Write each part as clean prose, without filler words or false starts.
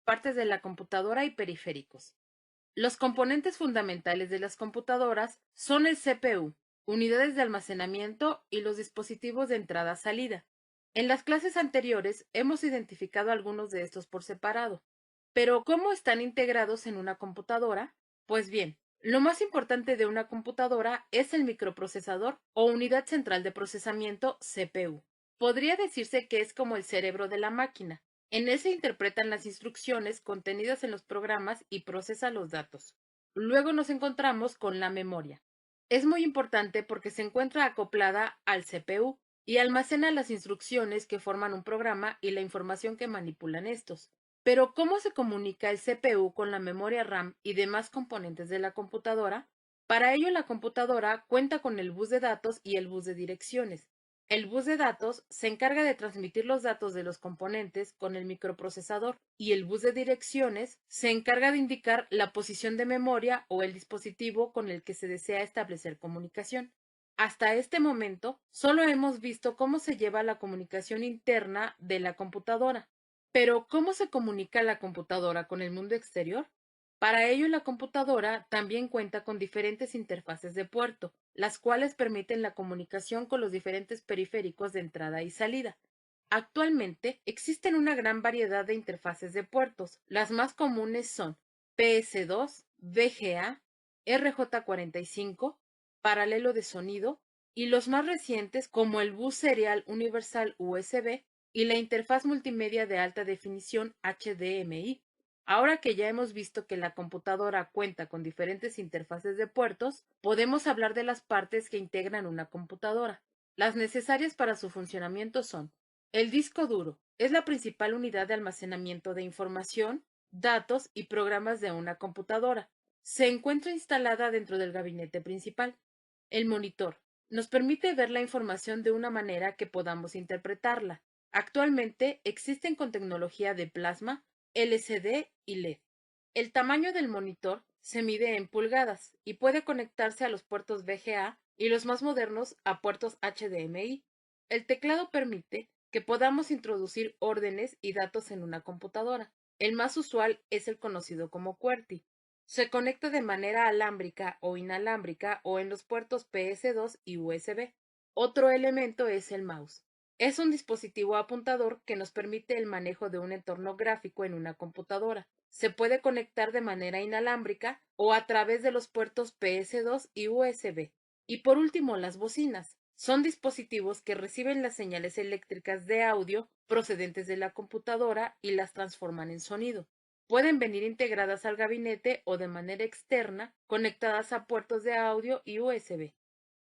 partes de la computadora y periféricos. Los componentes fundamentales de las computadoras son el CPU, unidades de almacenamiento y los dispositivos de entrada-salida. En las clases anteriores hemos identificado algunos de estos por separado. Pero ¿cómo están integrados en una computadora? Pues bien, lo más importante de una computadora es el microprocesador o unidad central de procesamiento CPU. Podría decirse que es como el cerebro de la máquina. En él se interpretan las instrucciones contenidas en los programas y procesa los datos. Luego nos encontramos con la memoria. Es muy importante porque se encuentra acoplada al CPU y almacena las instrucciones que forman un programa y la información que manipulan estos. Pero ¿cómo se comunica el CPU con la memoria RAM y demás componentes de la computadora? Para ello, la computadora cuenta con el bus de datos y el bus de direcciones. El bus de datos se encarga de transmitir los datos de los componentes con el microprocesador y el bus de direcciones se encarga de indicar la posición de memoria o el dispositivo con el que se desea establecer comunicación. Hasta este momento, solo hemos visto cómo se lleva la comunicación interna de la computadora. Pero, ¿cómo se comunica la computadora con el mundo exterior? Para ello, la computadora también cuenta con diferentes interfaces de puerto, las cuales permiten la comunicación con los diferentes periféricos de entrada y salida. Actualmente existen una gran variedad de interfaces de puertos. Las más comunes son PS2, VGA, RJ45, paralelo de sonido, y los más recientes como el bus serial universal USB y la interfaz multimedia de alta definición HDMI. Ahora que ya hemos visto que la computadora cuenta con diferentes interfaces de puertos, podemos hablar de las partes que integran una computadora. Las necesarias para su funcionamiento son: el disco duro es la principal unidad de almacenamiento de información, datos y programas de una computadora. Se encuentra instalada dentro del gabinete principal. El monitor nos permite ver la información de una manera que podamos interpretarla. Actualmente existen con tecnología de plasma, LCD y LED. El tamaño del monitor se mide en pulgadas y puede conectarse a los puertos VGA y los más modernos a puertos HDMI. El teclado permite que podamos introducir órdenes y datos en una computadora. El más usual es el conocido como QWERTY. Se conecta de manera alámbrica o inalámbrica o en los puertos PS2 y USB. Otro elemento es el mouse. Es un dispositivo apuntador que nos permite el manejo de un entorno gráfico en una computadora. Se puede conectar de manera inalámbrica o a través de los puertos PS2 y USB. Y por último, las bocinas. Son dispositivos que reciben las señales eléctricas de audio procedentes de la computadora y las transforman en sonido. Pueden venir integradas al gabinete o de manera externa, conectadas a puertos de audio y USB.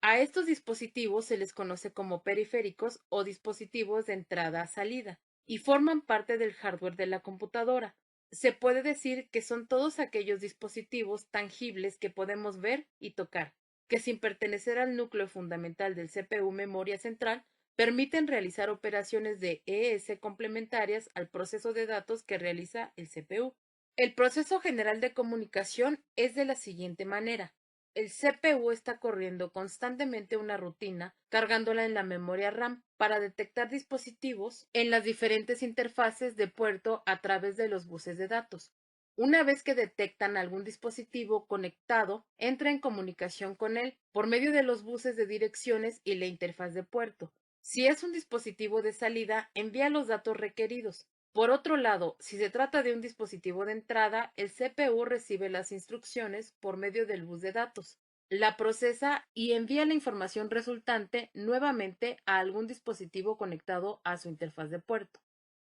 A estos dispositivos se les conoce como periféricos o dispositivos de entrada-salida y forman parte del hardware de la computadora. Se puede decir que son todos aquellos dispositivos tangibles que podemos ver y tocar, que sin pertenecer al núcleo fundamental del CPU memoria central, permiten realizar operaciones de ES complementarias al proceso de datos que realiza el CPU. El proceso general de comunicación es de la siguiente manera. El CPU está corriendo constantemente una rutina, cargándola en la memoria RAM para detectar dispositivos en las diferentes interfaces de puerto a través de los buses de datos. Una vez que detectan algún dispositivo conectado, entra en comunicación con él por medio de los buses de direcciones y la interfaz de puerto. Si es un dispositivo de salida, envía los datos requeridos. Por otro lado, si se trata de un dispositivo de entrada, el CPU recibe las instrucciones por medio del bus de datos, la procesa y envía la información resultante nuevamente a algún dispositivo conectado a su interfaz de puerto.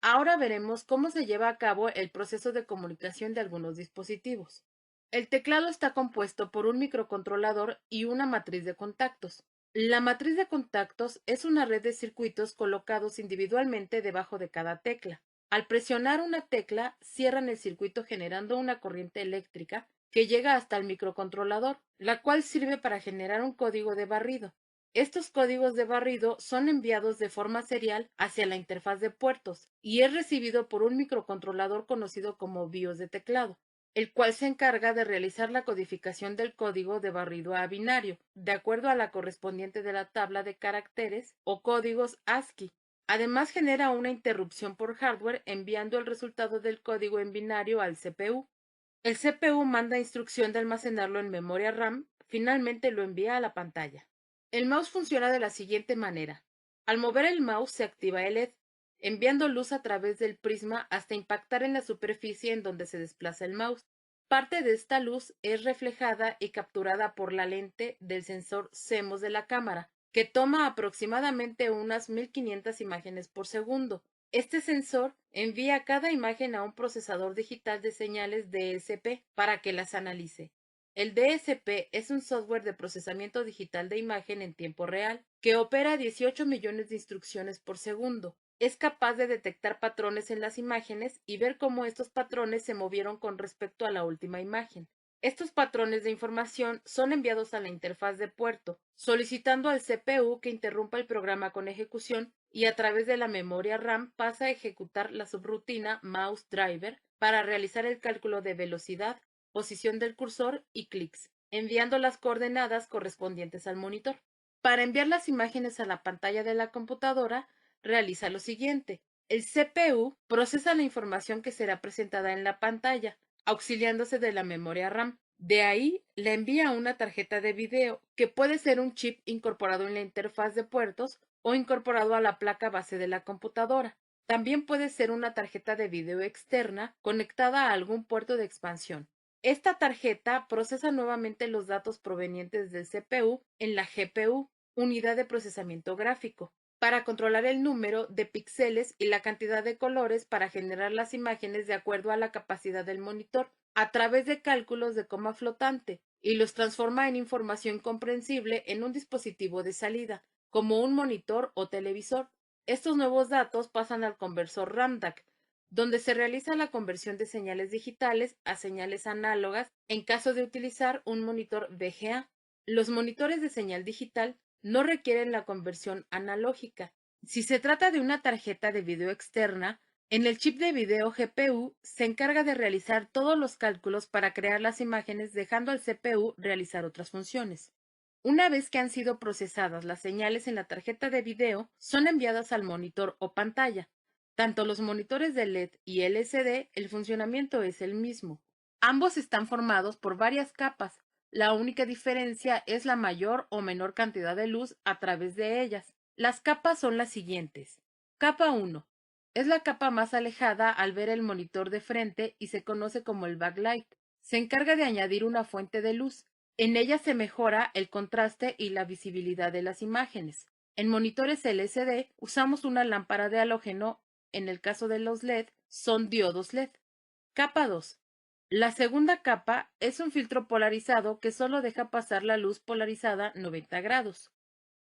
Ahora veremos cómo se lleva a cabo el proceso de comunicación de algunos dispositivos. El teclado está compuesto por un microcontrolador y una matriz de contactos. La matriz de contactos es una red de circuitos colocados individualmente debajo de cada tecla. Al presionar una tecla, cierran el circuito generando una corriente eléctrica que llega hasta el microcontrolador, la cual sirve para generar un código de barrido. Estos códigos de barrido son enviados de forma serial hacia la interfaz de puertos y es recibido por un microcontrolador conocido como BIOS de teclado, el cual se encarga de realizar la codificación del código de barrido a binario, de acuerdo a la correspondiente de la tabla de caracteres o códigos ASCII. Además, genera una interrupción por hardware enviando el resultado del código en binario al CPU. El CPU manda instrucción de almacenarlo en memoria RAM, finalmente lo envía a la pantalla. El mouse funciona de la siguiente manera. Al mover el mouse se activa el LED, enviando luz a través del prisma hasta impactar en la superficie en donde se desplaza el mouse. Parte de esta luz es reflejada y capturada por la lente del sensor CMOS de la cámara, que toma aproximadamente unas 1500 imágenes por segundo. Este sensor envía cada imagen a un procesador digital de señales DSP para que las analice. El DSP es un software de procesamiento digital de imagen en tiempo real que opera 18 millones de instrucciones por segundo. Es capaz de detectar patrones en las imágenes y ver cómo estos patrones se movieron con respecto a la última imagen. Estos patrones de información son enviados a la interfaz de puerto, solicitando al CPU que interrumpa el programa con ejecución y a través de la memoria RAM pasa a ejecutar la subrutina mouse driver para realizar el cálculo de velocidad, posición del cursor y clics, enviando las coordenadas correspondientes al monitor. Para enviar las imágenes a la pantalla de la computadora, realiza lo siguiente. El CPU procesa la información que será presentada en la pantalla, auxiliándose de la memoria RAM. De ahí le envía a una tarjeta de video, que puede ser un chip incorporado en la interfaz de puertos o incorporado a la placa base de la computadora. También puede ser una tarjeta de video externa conectada a algún puerto de expansión. Esta tarjeta procesa nuevamente los datos provenientes del CPU en la GPU, unidad de procesamiento gráfico, para controlar el número de píxeles y la cantidad de colores para generar las imágenes de acuerdo a la capacidad del monitor, a través de cálculos de coma flotante, y los transforma en información comprensible en un dispositivo de salida, como un monitor o televisor. Estos nuevos datos pasan al conversor RAMDAC, donde se realiza la conversión de señales digitales a señales análogas en caso de utilizar un monitor VGA. Los monitores de señal digital no requieren la conversión analógica. Si se trata de una tarjeta de video externa, en el chip de video GPU se encarga de realizar todos los cálculos para crear las imágenes, dejando al CPU realizar otras funciones. Una vez que han sido procesadas las señales en la tarjeta de video, son enviadas al monitor o pantalla. Tanto los monitores de LED y LCD, el funcionamiento es el mismo. Ambos están formados por varias capas. La única diferencia es la mayor o menor cantidad de luz a través de ellas. Las capas son las siguientes. Capa 1. Es la capa más alejada al ver el monitor de frente y se conoce como el backlight. Se encarga de añadir una fuente de luz. En ella se mejora el contraste y la visibilidad de las imágenes. En monitores LCD usamos una lámpara de halógeno. En el caso de los LED, son diodos LED. Capa 2. La segunda capa es un filtro polarizado que solo deja pasar la luz polarizada 90 grados.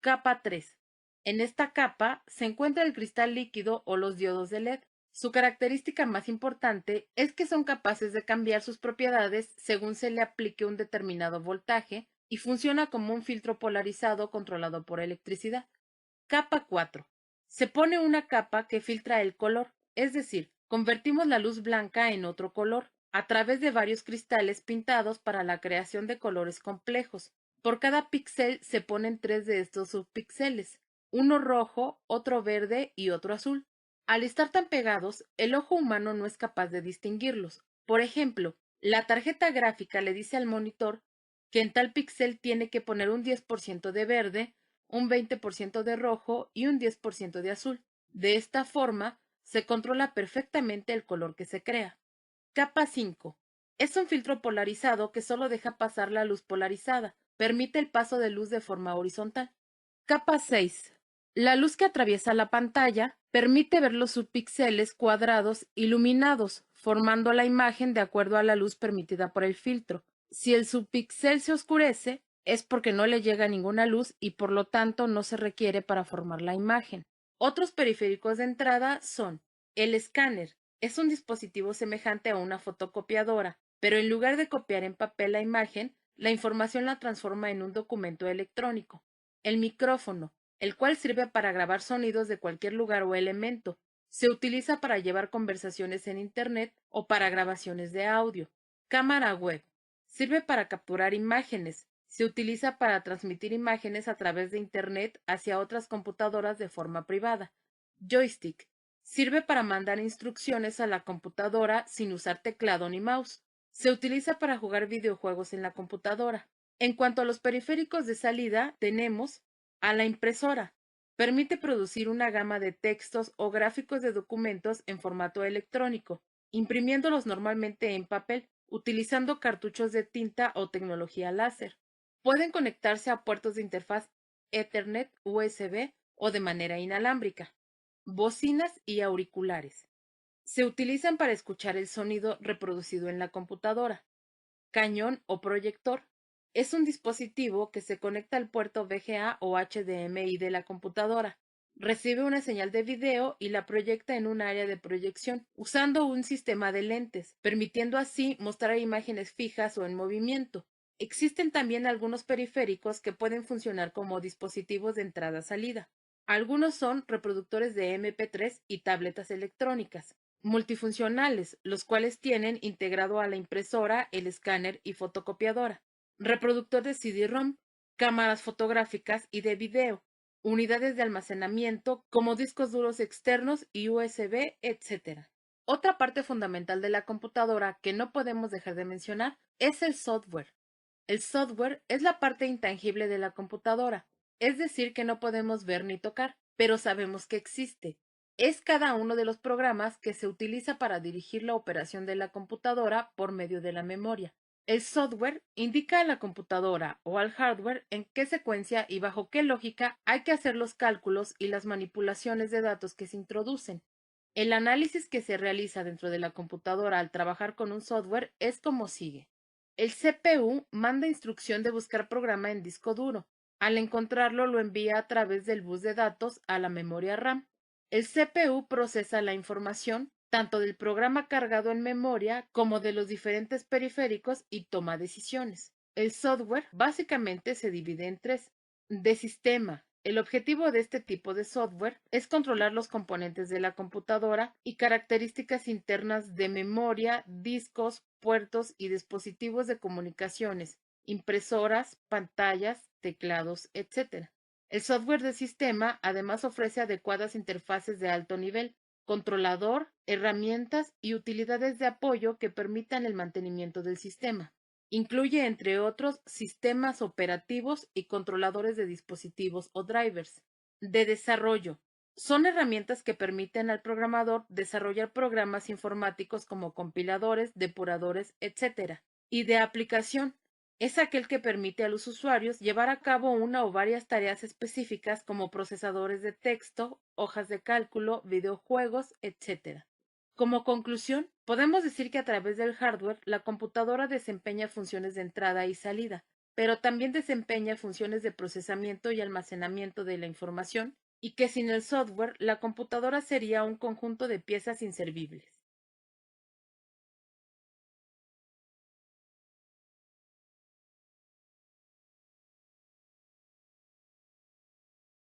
Capa 3. En esta capa se encuentra el cristal líquido o los diodos de LED. Su característica más importante es que son capaces de cambiar sus propiedades según se le aplique un determinado voltaje y funciona como un filtro polarizado controlado por electricidad. Capa 4. Se pone una capa que filtra el color, es decir, convertimos la luz blanca en otro color a través de varios cristales pintados para la creación de colores complejos. Por cada píxel se ponen 3 de estos subpíxeles, uno rojo, otro verde y otro azul. Al estar tan pegados, el ojo humano no es capaz de distinguirlos. Por ejemplo, la tarjeta gráfica le dice al monitor que en tal píxel tiene que poner un 10% de verde, un 20% de rojo y un 10% de azul. De esta forma, se controla perfectamente el color que se crea. Capa 5. Es un filtro polarizado que solo deja pasar la luz polarizada. Permite el paso de luz de forma horizontal. Capa 6. La luz que atraviesa la pantalla permite ver los subpíxeles cuadrados iluminados, formando la imagen de acuerdo a la luz permitida por el filtro. Si el subpíxel se oscurece, es porque no le llega ninguna luz y por lo tanto no se requiere para formar la imagen. Otros periféricos de entrada son el escáner. Es un dispositivo semejante a una fotocopiadora, pero en lugar de copiar en papel la imagen, la información la transforma en un documento electrónico. El micrófono, el cual sirve para grabar sonidos de cualquier lugar o elemento. Se utiliza para llevar conversaciones en Internet o para grabaciones de audio. Cámara web. Sirve para capturar imágenes. Se utiliza para transmitir imágenes a través de Internet hacia otras computadoras de forma privada. Joystick. Sirve para mandar instrucciones a la computadora sin usar teclado ni mouse. Se utiliza para jugar videojuegos en la computadora. En cuanto a los periféricos de salida, tenemos a la impresora. Permite producir una gama de textos o gráficos de documentos en formato electrónico, imprimiéndolos normalmente en papel, utilizando cartuchos de tinta o tecnología láser. Pueden conectarse a puertos de interfaz Ethernet, USB o de manera inalámbrica. Bocinas y auriculares. Se utilizan para escuchar el sonido reproducido en la computadora. Cañón o proyector. Es un dispositivo que se conecta al puerto VGA o HDMI de la computadora. Recibe una señal de video y la proyecta en un área de proyección usando un sistema de lentes, permitiendo así mostrar imágenes fijas o en movimiento. Existen también algunos periféricos que pueden funcionar como dispositivos de entrada-salida. Algunos son reproductores de MP3 y tabletas electrónicas multifuncionales, los cuales tienen integrado a la impresora, el escáner y fotocopiadora, reproductor de CD-ROM, cámaras fotográficas y de video, unidades de almacenamiento como discos duros externos y USB, etc. Otra parte fundamental de la computadora que no podemos dejar de mencionar es el software. El software es la parte intangible de la computadora, es decir, que no podemos ver ni tocar, pero sabemos que existe. Es cada uno de los programas que se utiliza para dirigir la operación de la computadora por medio de la memoria. El software indica a la computadora o al hardware en qué secuencia y bajo qué lógica hay que hacer los cálculos y las manipulaciones de datos que se introducen. El análisis que se realiza dentro de la computadora al trabajar con un software es como sigue. El CPU manda instrucción de buscar programa en disco duro. Al encontrarlo, lo envía a través del bus de datos a la memoria RAM. El CPU procesa la información tanto del programa cargado en memoria como de los diferentes periféricos y toma decisiones. El software básicamente se divide en tres. De sistema. El objetivo de este tipo de software es controlar los componentes de la computadora y características internas de memoria, discos, puertos y dispositivos de comunicaciones, impresoras, pantallas, teclados, etc. El software de sistema además ofrece adecuadas interfaces de alto nivel, controlador, herramientas y utilidades de apoyo que permitan el mantenimiento del sistema. Incluye, entre otros, sistemas operativos y controladores de dispositivos o drivers. De desarrollo. Son herramientas que permiten al programador desarrollar programas informáticos como compiladores, depuradores, etc. Y de aplicación. Es aquel que permite a los usuarios llevar a cabo una o varias tareas específicas como procesadores de texto, hojas de cálculo, videojuegos, etc. Como conclusión, podemos decir que a través del hardware la computadora desempeña funciones de entrada y salida, pero también desempeña funciones de procesamiento y almacenamiento de la información, y que sin el software la computadora sería un conjunto de piezas inservibles.